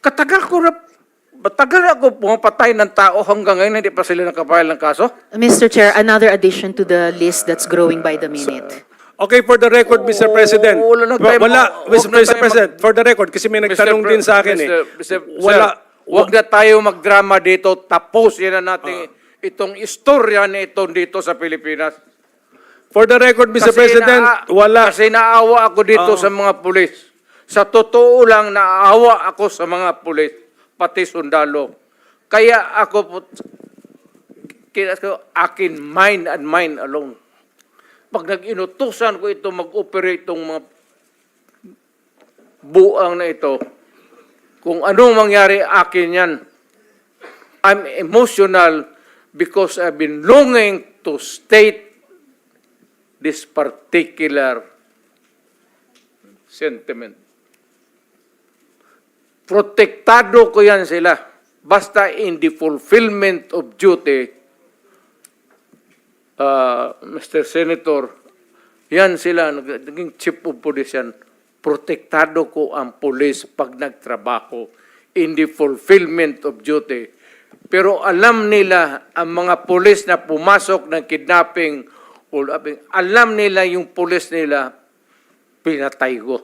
Katagal ko na, matagal ako pumapatay ng tao hanggang ngayon hindi pa sila nakapile ng kaso. Mr. Chair, another addition to the list that's growing by the minute. Okay, for the record, Mr. President. wala na tayo Mr. President, for the record, kasi may nagtanong din sa akin Wala. Huwag na tayo magdrama dito. Tapos yan na natin itong istorya na ito dito sa Pilipinas. For the record, Mr. President, wala. Kasi naawa ako dito sa mga pulis. Sa totoo lang, naawa ako sa mga pulis, pati sundalo. Kaya ako po, akin mind and mind alone. Pag nag-inutusan ko ito, mag-operate itong mga buang na ito, kung anong mangyari akin yan, I'm emotional because I've been longing to state this particular sentiment. Protektado ko yan sila. Basta in the fulfillment of duty, Mr. Senator, yan sila, naging chief of police yan. Protektado ko ang police pag nagtrabaho in the fulfillment of duty. Pero alam nila, ang mga police na pumasok ng kidnapping, alam nila yung police nila, pinatay ko.